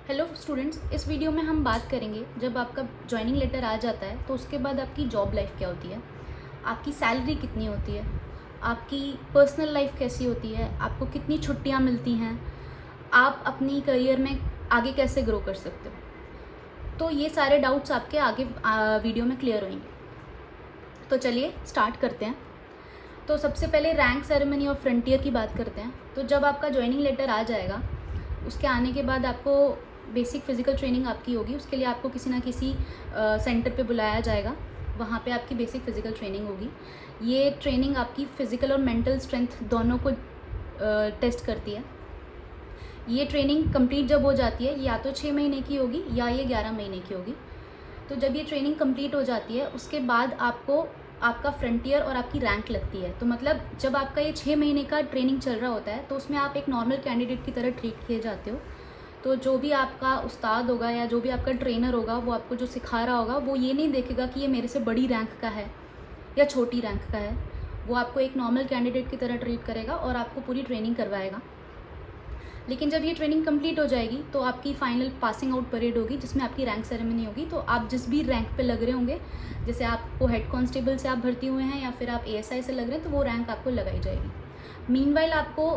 Hello students, इस video में हम बात करेंगे जब आपका जॉइनिंग लेटर आ जाता है तो उसके बाद आपकी जॉब लाइफ क्या होती है, आपकी सैलरी कितनी होती है, आपकी पर्सनल लाइफ कैसी होती है, आपको कितनी छुट्टियां मिलती हैं, आप अपनी करियर में आगे कैसे ग्रो कर सकते हो। तो ये सारे डाउट्स आपके आगे वीडियो में क्लियर होंगे। तो चलिए स्टार्ट करते हैं। तो सबसे पहले रैंक सेरेमनी और फ्रंटियर की बात करते हैं। तो जब आपका जॉइनिंग लेटर आ जाएगा, उसके आने के बाद आपको बेसिक फिज़िकल ट्रेनिंग आपकी होगी। उसके लिए आपको किसी ना किसी सेंटर पे बुलाया जाएगा, वहाँ पे आपकी बेसिक फ़िज़िकल ट्रेनिंग होगी। ये ट्रेनिंग आपकी फ़िज़िकल और मेंटल स्ट्रेंथ दोनों को टेस्ट करती है। ये ट्रेनिंग कंप्लीट जब हो जाती है, या तो 6 महीने की होगी या ये 11 महीने की होगी। तो जब ये ट्रेनिंग कंप्लीट हो जाती है, उसके बाद आपको आपका फ्रंटियर और आपकी रैंक लगती है। तो मतलब जब आपका ये 6 महीने का ट्रेनिंग चल रहा होता है तो उसमें आप एक नॉर्मल कैंडिडेट की तरह ट्रीट किए जाते हो। तो जो भी आपका उस्ताद होगा या जो भी आपका ट्रेनर होगा, वो आपको जो सिखा रहा होगा, वो ये नहीं देखेगा कि ये मेरे से बड़ी रैंक का है या छोटी रैंक का है। वो आपको एक नॉर्मल कैंडिडेट की तरह ट्रीट करेगा और आपको पूरी ट्रेनिंग करवाएगा। लेकिन जब ये ट्रेनिंग कंप्लीट हो जाएगी तो आपकी फाइनल पासिंग आउट परेड होगी, जिसमें आपकी रैंक सेरेमनी होगी। तो आप जिस भी रैंक पे लग रहे होंगे, जैसे आपको हेड कांस्टेबल से आप भर्ती हुए हैं या फिर आप एएसआई से लग रहे हैं, तो वो रैंक आपको लगाई जाएगी। मीनवाइल आपको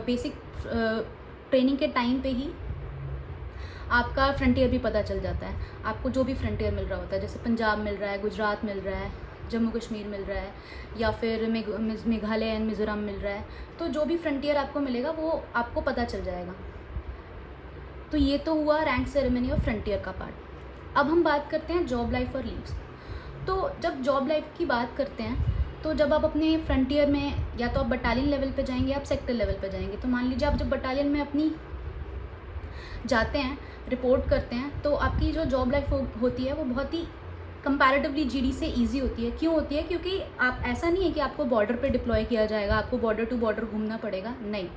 बेसिक ट्रेनिंग के टाइम पे ही आपका फ्रंटियर भी पता चल जाता है। आपको जो भी फ्रंटियर मिल रहा होता है, जैसे पंजाब मिल रहा है, गुजरात मिल रहा है, जम्मू कश्मीर मिल रहा है, या फिर मेघालय एंड मिज़ोरम मिल रहा है, तो जो भी फ्रंटियर आपको मिलेगा वो आपको पता चल जाएगा। तो ये तो हुआ रैंक सेरेमनी और फ्रंटियर का पार्ट। अब हम बात करते हैं जॉब लाइफ और लीव्स। तो जब जॉब लाइफ की बात करते हैं, तो जब आप अपने फ्रंटियर में, या तो आप बटालियन लेवल पे जाएंगे या आप सेक्टर लेवल पे जाएंगे। तो मान लीजिए आप जब बटालियन में अपनी जाते हैं, रिपोर्ट करते हैं, तो आपकी जो जॉब लाइफ होती है वो बहुत ही कंपैरेटिवली जीडी से इजी होती है। क्यों होती है? क्योंकि आप, ऐसा नहीं है कि आपको बॉर्डर पे डिप्लॉय किया जाएगा, आपको बॉर्डर टू बॉर्डर घूमना पड़ेगा। नहीं,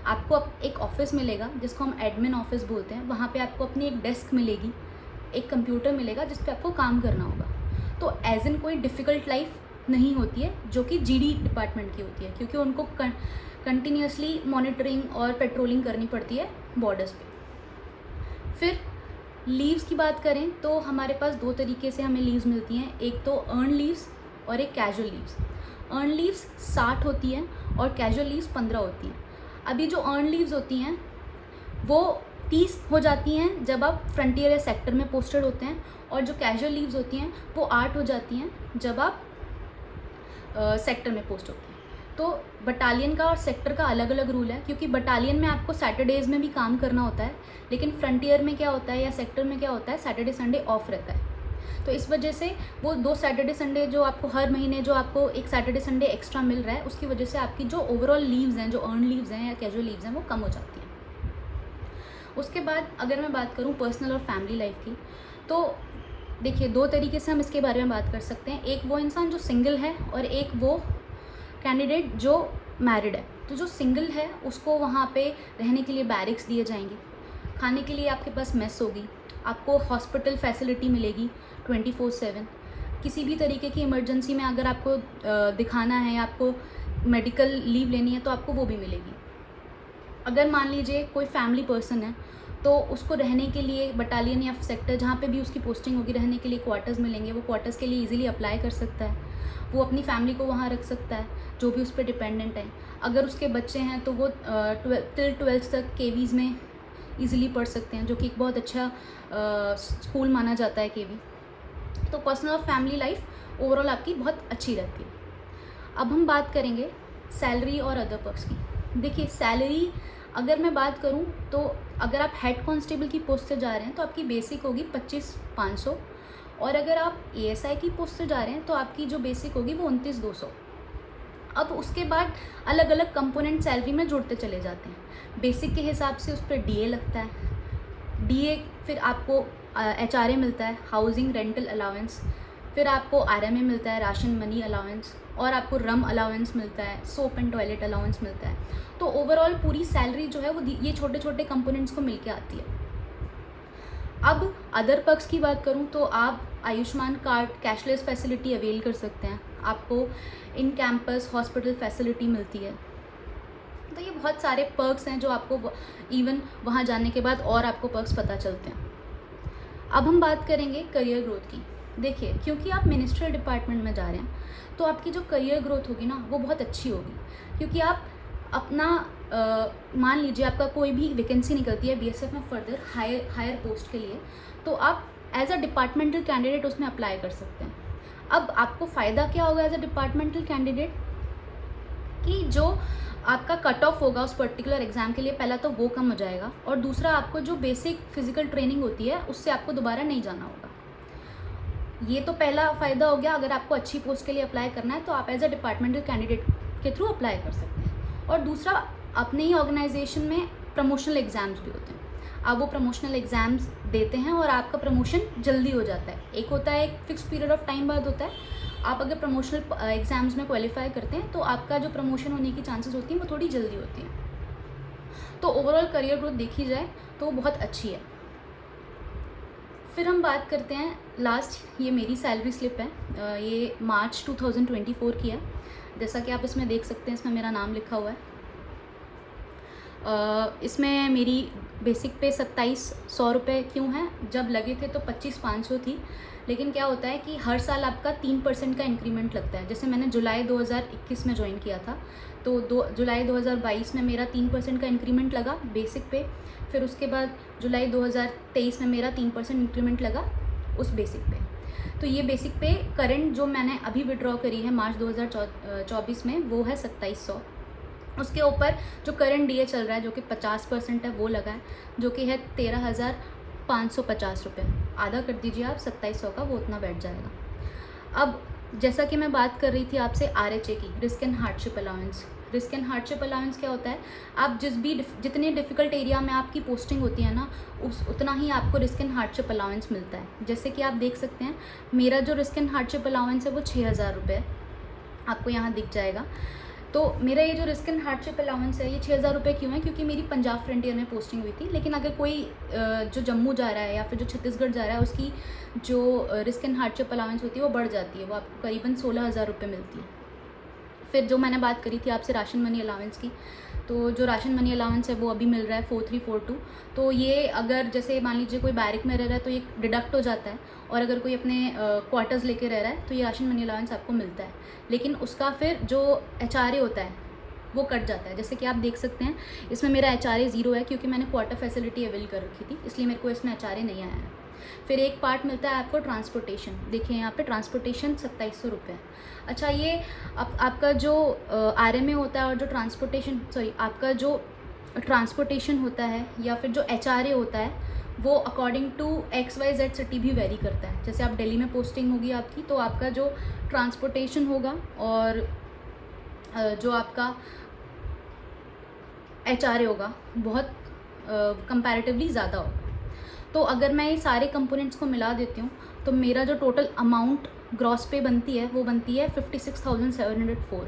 आपको एक ऑफिस मिलेगा जिसको हम एडमिन ऑफिस बोलते हैं। वहाँ पे आपको अपनी एक डेस्क मिलेगी, एक कंप्यूटर मिलेगा जिस पे आपको काम करना होगा। तो एज इन कोई डिफ़िकल्ट लाइफ नहीं होती है जो कि जीडी डिपार्टमेंट की होती है, क्योंकि उनको कंटिन्यूसली मॉनिटरिंग और पेट्रोलिंग करनी पड़ती है बॉर्डर्स पे। फिर लीव्स की बात करें तो हमारे पास दो तरीके से हमें लीव्स मिलती हैं। एक तो अर्न लीव्स और एक कैजुअल लीव्स। अर्न लीव्स 60 होती हैं और कैजुअल लीव्स 15 होती हैं। अभी जो अर्न लीव्स होती हैं वो 30 हो जाती हैं जब आप फ्रंटियर या सेक्टर में पोस्टेड होते हैं, और जो कैजुअल लीव्स होती हैं वो 8 हो जाती हैं जब आप सेक्टर में पोस्ट होते हैं। तो बटालियन का और सेक्टर का अलग अलग रूल है, क्योंकि बटालियन में आपको सैटरडेज़ में भी काम करना होता है, लेकिन फ्रंटियर में क्या होता है या सेक्टर में क्या होता है, सैटरडे संडे ऑफ रहता है। तो इस वजह से वो 2 सैटरडे संडे जो आपको हर महीने, जो आपको एक सैटरडे संडे एक्स्ट्रा मिल रहा है, उसकी वजह से आपकी जो ओवरऑल लीव्स हैं, जो अर्न लीव्स हैं या कैजुअल लीव्स हैं, वो कम हो जाती हैं। उसके बाद अगर मैं बात करूँ पर्सनल और फैमिली लाइफ की, तो देखिए 2 तरीके से हम इसके बारे में बात कर सकते हैं। एक वो इंसान जो सिंगल है और एक वो कैंडिडेट जो मैरिड है। तो जो सिंगल है उसको वहाँ पे रहने के लिए बैरिक्स दिए जाएंगे, खाने के लिए आपके पास मेस होगी, आपको हॉस्पिटल फैसिलिटी मिलेगी 24/7। किसी भी तरीके की इमरजेंसी में अगर आपको दिखाना है या आपको मेडिकल लीव लेनी है तो आपको वो भी मिलेगी। अगर मान लीजिए कोई फैमिली पर्सन है तो उसको रहने के लिए बटालियन या सेक्टर जहाँ पे भी उसकी पोस्टिंग होगी, रहने के लिए क्वार्टर्स मिलेंगे। वो क्वार्टर्स के लिए इजीली अप्लाई कर सकता है, वो अपनी फैमिली को वहाँ रख सकता है जो भी उस पर डिपेंडेंट है। अगर उसके बच्चे हैं तो वो टिल 12th तक केवीज़ में ईज़िली पढ़ सकते हैं, जो कि एक बहुत अच्छा स्कूल माना जाता है केवी। तो पर्सनल और फैमिली लाइफ ओवरऑल आपकी बहुत अच्छी रहती है। अब हम बात करेंगे सैलरी और अदर पर्क्स की। देखिए सैलरी अगर मैं बात करूं तो अगर आप हेड कांस्टेबल की पोस्ट से जा रहे हैं तो आपकी बेसिक होगी 25,500, और अगर आप एएसआई की पोस्ट से जा रहे हैं तो आपकी जो बेसिक होगी वो 29,200। अब उसके बाद अलग अलग कंपोनेंट सैलरी में जुड़ते चले जाते हैं। बेसिक के हिसाब से उस पर डीए लगता है, डीए फिर आपको एचआरए मिलता है, हाउसिंग रेंटल अलाउंस, फिर आपको आरएमए मिलता है, राशन मनी अलाउंस, और आपको रम अलाउंस मिलता है, सोप एंड टॉयलेट अलाउंस मिलता है। तो ओवरऑल पूरी सैलरी जो है वो ये छोटे छोटे कंपोनेंट्स को मिलके आती है। अब अदर पर्क्स की बात करूं तो आप Ayushman card, cashless facility avail कर सकते हैं, आपको इन कैंपस हॉस्पिटल फैसिलिटी मिलती है। तो ये बहुत सारे पर्क्स हैं जो आपको इवन वहाँ जाने के बाद और आपको पर्क्स पता चलते हैं। अब हम बात करेंगे करियर ग्रोथ की। देखिए, क्योंकि आप मिनिस्ट्रियल डिपार्टमेंट में जा रहे हैं तो आपकी जो करियर ग्रोथ होगी ना वो बहुत अच्छी होगी, क्योंकि आप अपना मान लीजिए आपका कोई भी वैकेंसी निकलती है बीएसएफ में फर्दर हायर पोस्ट के लिए, तो आप एज अ डिपार्टमेंटल कैंडिडेट उसमें अप्लाई कर सकते हैं। अब आपको फ़ायदा क्या होगा एज अ डिपार्टमेंटल कैंडिडेट, कि जो आपका कट ऑफ होगा उस पर्टिकुलर एग्ज़ाम के लिए, पहला तो वो कम हो जाएगा, और दूसरा आपको जो बेसिक फिजिकल ट्रेनिंग होती है उससे आपको दोबारा नहीं जाना होगा। ये तो पहला फ़ायदा हो गया। अगर आपको अच्छी पोस्ट के लिए अप्लाई करना है तो आप एज अ डिपार्टमेंटल कैंडिडेट के थ्रू अप्लाई कर सकते हैं। और दूसरा, अपने ही ऑर्गेनाइजेशन में प्रमोशनल एग्ज़ाम्स भी होते हैं। आप वो प्रमोशनल एग्ज़ाम्स देते हैं और आपका प्रमोशन जल्दी हो जाता है। एक होता है, एक फिक्स पीरियड ऑफ टाइम बाद होता है। आप अगर प्रमोशनल एग्ज़ाम्स में क्वालिफाई करते हैं तो आपका जो प्रमोशन होने की चांसेस होती हैं वो थोड़ी जल्दी होती हैं। तो ओवरऑल करियर ग्रोथ देखी जाए तो बहुत अच्छी है। फिर हम बात करते हैं लास्ट, ये मेरी सैलरी स्लिप है, ये मार्च 2024 की है। जैसा कि आप इसमें देख सकते हैं, इसमें मेरा नाम लिखा हुआ है। इसमें मेरी बेसिक पे 2700 रुपये क्यों है, जब लगे थे तो 25,500 थी, लेकिन क्या होता है कि हर साल आपका 3% का इंक्रीमेंट लगता है। जैसे मैंने जुलाई 2021 में ज्वाइन किया था, तो जुलाई 2022 में मेरा 3% का इंक्रीमेंट लगा बेसिक पे। फिर उसके बाद जुलाई 2023 में मेरा 3% इंक्रीमेंट लगा उस बेसिक पे। तो ये बेसिक पे करंट जो मैंने अभी विड्रॉ करी है मार्च 2024 में, वो है 2700। उसके ऊपर जो करंट डीए चल रहा है जो कि 50% है वो लगा है, जो कि है 13,550 रुपये। आधा कर दीजिए आप 2700 का, वो उतना बैठ जाएगा। अब जैसा कि मैं बात कर रही थी आपसे आरएचए की, risk and hardship allowance. Risk and hardship allowance क्या होता है, आप जितने डिफ़िकल्ट एरिया में आपकी पोस्टिंग होती है ना, उतना ही आपको रिस्क एंड हार्डशिप अलाउंस मिलता है। जैसे कि आप देख सकते हैं, मेरा जो रिस्क एंड हार्डशिप अलाउंस है वो 6,000 रुपये है, आपको यहाँ दिख जाएगा। तो मेरा ये जो रिस्क एंड हार्डशिप अलाउंस है ये 6,000 रुपये क्यों है, क्योंकि मेरी पंजाब फ्रंटियर में पोस्टिंग हुई थी। लेकिन अगर कोई जो जम्मू जा रहा है या फिर जो छत्तीसगढ़ जा रहा है, उसकी जो रिस्क एंड हार्डशिप अलाउंस होती है वो बढ़ जाती है, वो आपको करीबन 16,000 रुपये मिलती है। फिर जो मैंने बात करी थी आपसे राशन मनी अलाउंस की, तो जो राशन मनी अलाउंस है वो अभी मिल रहा है 4342। तो ये अगर जैसे मान लीजिए कोई बैरिक में रह रहा है तो ये डिडक्ट हो जाता है, और अगर कोई अपने क्वार्टर्स लेके रह रहा है तो ये राशन मनी अलाउंस आपको मिलता है। लेकिन उसका फिर जो एचआरए होता है वो कट जाता है। जैसे कि आप देख सकते हैं, इसमें मेरा एचआरए 0 है, क्योंकि मैंने क्वार्टर फैसिलिटी अवेल कर रखी थी, इसलिए मेरे को इसमें एचआरए नहीं आया है। फिर एक पार्ट मिलता है आपको ट्रांसपोर्टेशन। देखिए यहाँ पे ट्रांसपोर्टेशन 2700 रुपये है। अच्छा, ये आपका जो आरएमए होता है और जो आपका जो ट्रांसपोर्टेशन होता है या फिर जो एचआरए होता है वो अकॉर्डिंग टू XYZ सिटी भी वेरी करता है। जैसे आप दिल्ली में पोस्टिंग होगी आपकी, तो आपका जो ट्रांसपोर्टेशन होगा और जो आपका एचआरए होगा बहुत कंपैरेटिवली ज़्यादा होगा। तो अगर मैं ये सारे कंपोनेंट्स को मिला देती हूँ तो मेरा जो टोटल अमाउंट ग्रॉस पे बनती है वो बनती है 56,704,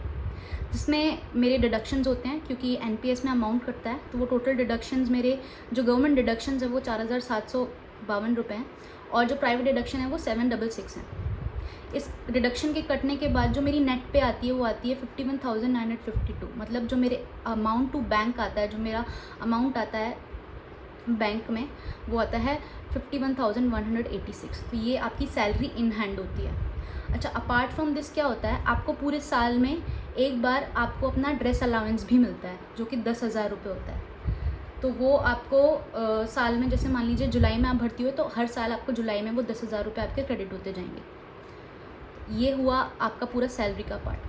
जिसमें मेरे डिडक्शंस होते हैं, क्योंकि एनपीएस में अमाउंट कटता है। तो वो टोटल डिडक्शंस मेरे जो गवर्नमेंट डिडक्शंस है वो 4,752 रुपये हैं, और जो प्राइवेट डिडक्शन है वो 766 हैं। इस डिडक्शन के कटने के बाद जो मेरी नेट पे आती है वो आती है 51,952। मतलब जो मेरे अमाउंट टू बैंक आता है, जो मेरा अमाउंट आता है बैंक में, वो आता है 51,186। तो ये आपकी सैलरी इन हैंड होती है। अच्छा, अपार्ट फ्रॉम दिस क्या होता है, आपको पूरे साल में एक बार आपको अपना ड्रेस अलाउंस भी मिलता है, जो कि 10,000 रुपये होता है। तो वो आपको साल में, जैसे मान लीजिए जुलाई में आप भर्ती हो तो हर साल आपको जुलाई में वो 10,000 रुपये आपके क्रेडिट होते जाएंगे। ये हुआ आपका पूरा सैलरी का पार्ट।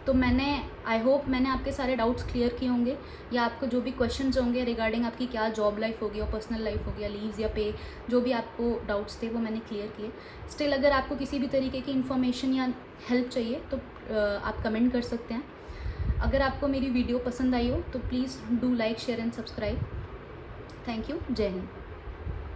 तो आई होप मैंने आपके सारे डाउट्स क्लियर किए होंगे, या आपको जो भी क्वेश्चंस होंगे रिगार्डिंग आपकी क्या जॉब लाइफ होगी और पर्सनल लाइफ होगी या लीव्स या पे, जो भी आपको डाउट्स थे वो मैंने क्लियर किए। स्टिल अगर आपको किसी भी तरीके की इन्फॉर्मेशन या हेल्प चाहिए तो आप कमेंट कर सकते हैं। अगर आपको मेरी वीडियो पसंद आई हो तो please do like, share and subscribe. Thank you. जय हिंद।